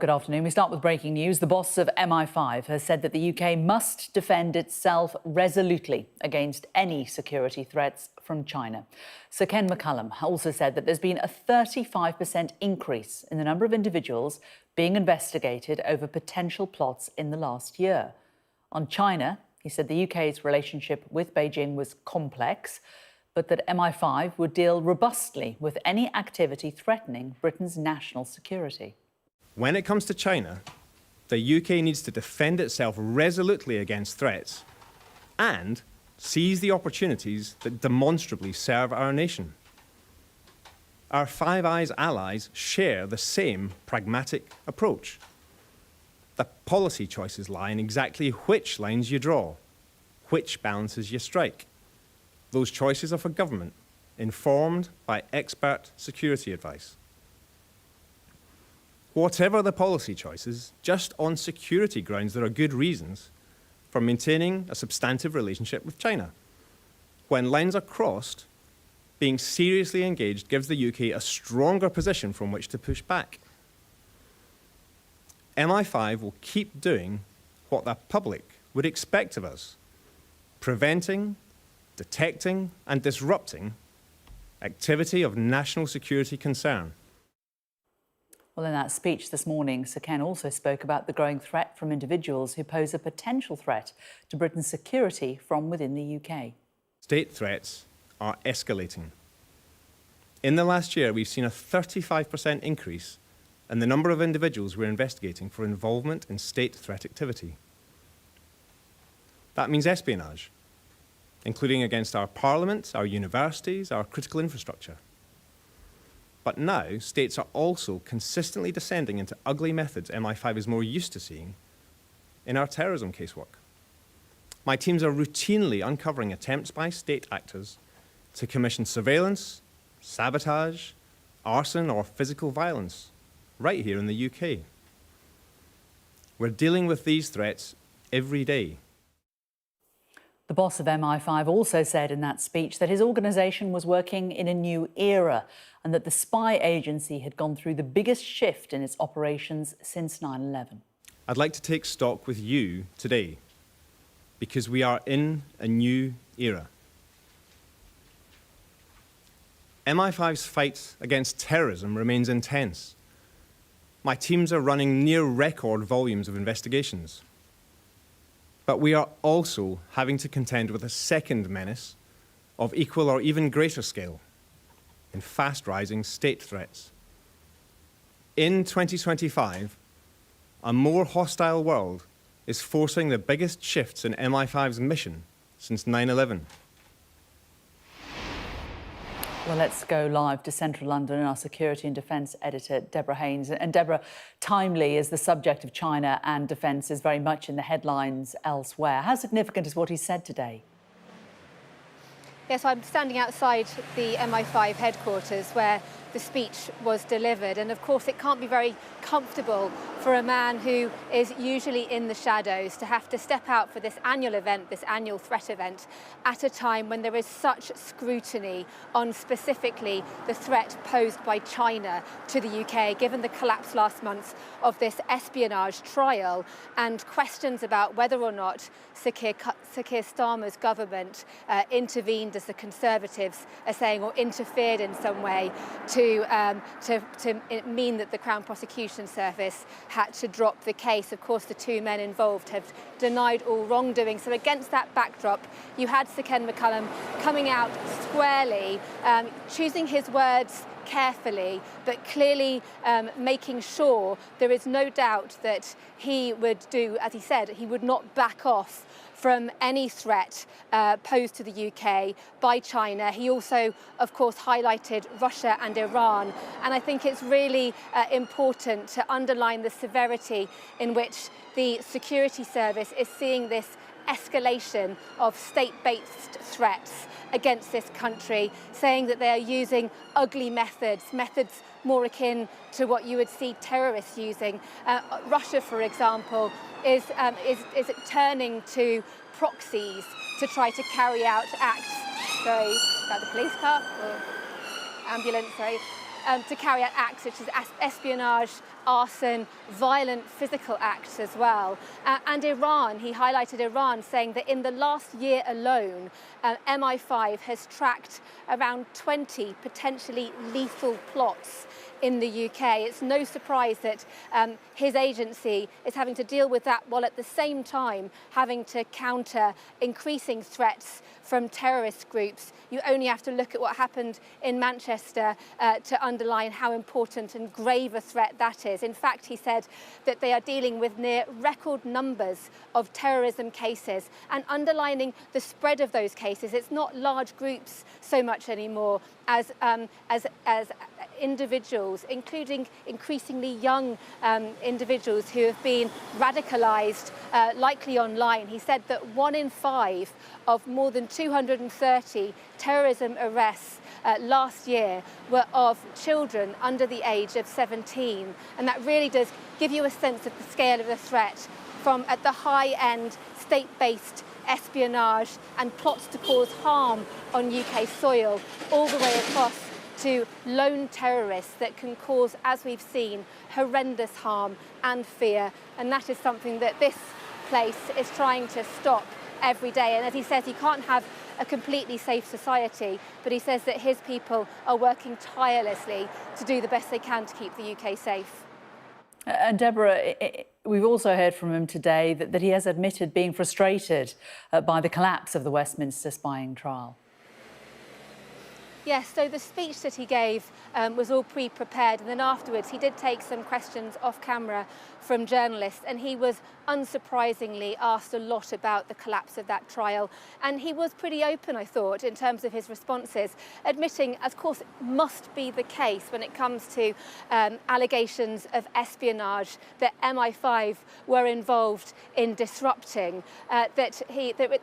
Good afternoon. We start with breaking news. The boss of MI5 has said that the UK must defend itself resolutely against any security threats from China. Sir Ken McCallum also said that there's been a 35% increase in the number of individuals being investigated over potential plots in the last year. On China, he said the UK's relationship with Beijing was complex, but that MI5 would deal robustly with any activity threatening Britain's national security. When it comes to China, the UK needs to defend itself resolutely against threats and seize the opportunities that demonstrably serve our nation. Our Five Eyes allies share the same pragmatic approach. The policy choices lie in exactly which lines you draw, which balances you strike. Those choices are for government, informed by expert security advice. Whatever the policy choices, just on security grounds, there are good reasons for maintaining a substantive relationship with China. When lines are crossed, being seriously engaged gives the UK a stronger position from which to push back. MI5 will keep doing what the public would expect of us, preventing, detecting and disrupting activity of national security concern. Well, in that speech this morning, Sir Ken also spoke about the growing threat from individuals who pose a potential threat to Britain's security from within the UK. State threats are escalating. In the last year, we've seen a 35% increase in the number of individuals we're investigating for involvement in state threat activity. That means espionage, including against our parliament, our universities, our critical infrastructure. But now, states are also consistently descending into ugly methods MI5 is more used to seeing in our terrorism casework. My teams are routinely uncovering attempts by state actors to commission surveillance, sabotage, arson or physical violence right here in the UK. We're dealing with these threats every day. The boss of MI5 also said in that speech that his organisation was working in a new era and that the spy agency had gone through the biggest shift in its operations since 9/11. I'd like to take stock with you today because we are in a new era. MI5's fight against terrorism remains intense. My teams are running near record volumes of investigations. But we are also having to contend with a second menace of equal or even greater scale in fast-rising state threats. In 2025, a more hostile world is forcing the biggest shifts in MI5's mission since 9/11. Well, let's go live to central London and our security and defence editor, Deborah Haynes. And Deborah, timely as the subject of China and defence is very much in the headlines elsewhere. How significant is what he said today? Yes, I'm standing outside the MI5 headquarters where the speech was delivered. And of course, it can't be very comfortable for a man who is usually in the shadows to have to step out for this annual event, this annual threat event, at a time when there is such scrutiny on specifically the threat posed by China to the UK, given the collapse last month of this espionage trial and questions about whether or not Sir Keir Starmer's government intervened, as the Conservatives are saying, or interfered in some way to mean that the Crown Prosecution Service had to drop the case. Of course, the two men involved have denied all wrongdoing. So against that backdrop, you had Sir Ken McCallum coming out squarely, choosing his words carefully, but clearly making sure there is no doubt that he would do, as he said, he would not back off from any threat posed to the UK by China. He also, of course, highlighted Russia and Iran. And I think it's really important to underline the severity in which the security service is seeing this escalation of state-based threats against this country, saying that they are using ugly methods more akin to what you would see terrorists using. Russia, for example, is turning to proxies to try to carry out acts. Sorry, is that the police car or ambulance? Sorry. to carry out acts such as espionage, arson, violent physical acts as well. And Iran, he highlighted Iran, saying that in the last year alone, MI5 has tracked around 20 potentially lethal plots in the UK. It's no surprise that his agency is having to deal with that while at the same time having to counter increasing threats from terrorist groups. You only have to look at what happened in Manchester to underline how important and grave a threat that is. In fact, he said that they are dealing with near record numbers of terrorism cases and underlining the spread of those cases. It's not large groups so much anymore as individuals, including increasingly young individuals who have been radicalised, likely online. He said that 1 in 5 of more than 230 terrorism arrests last year were of children under the age of 17. And that really does give you a sense of the scale of the threat, from at the high end, state-based espionage and plots to cause harm on UK soil, all the way across to lone terrorists that can cause, as we've seen, horrendous harm and fear. And that is something that this place is trying to stop every day. And as he says, he can't have a completely safe society, but he says that his people are working tirelessly to do the best they can to keep the UK safe. And Deborah, we've also heard from him today that he has admitted being frustrated by the collapse of the Westminster spying trial. Yes, so the speech that he gave was all pre-prepared, and then afterwards he did take some questions off camera from journalists, and he was unsurprisingly asked a lot about the collapse of that trial. And he was pretty open, I thought, in terms of his responses, admitting, of course, it must be the case when it comes to allegations of espionage that MI5 were involved in disrupting, that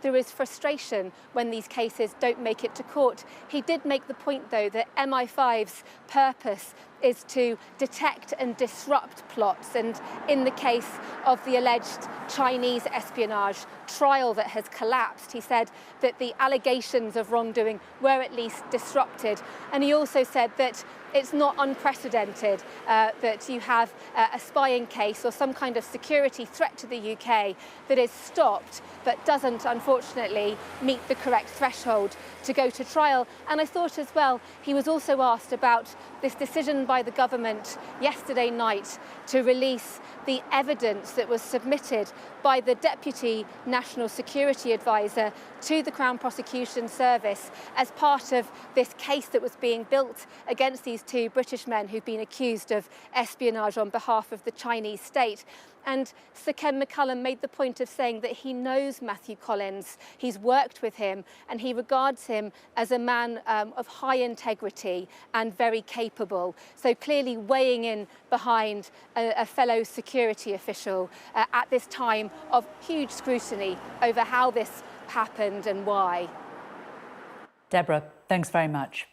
there is frustration when these cases don't make it to court. He did make the point, though, that MI5's purpose is to detect and disrupt plots. And in the case of the alleged Chinese espionage trial that has collapsed, he said that the allegations of wrongdoing were at least disrupted. And he also said that it's not unprecedented that you have a spying case or some kind of security threat to the UK that is stopped but doesn't, unfortunately, meet the correct threshold to go to trial. And I thought as well, he was also asked about this decision by the government yesterday night to release the evidence that was submitted by the Deputy National Security Advisor to the Crown Prosecution Service as part of this case that was being built against these two British men who've been accused of espionage on behalf of the Chinese state. And Sir Ken McCallum made the point of saying that he knows Matthew Collins, he's worked with him, and he regards him as a man of high integrity and very capable. So clearly weighing in behind a fellow security official at this time of huge scrutiny over how this happened and why. Deborah, thanks very much.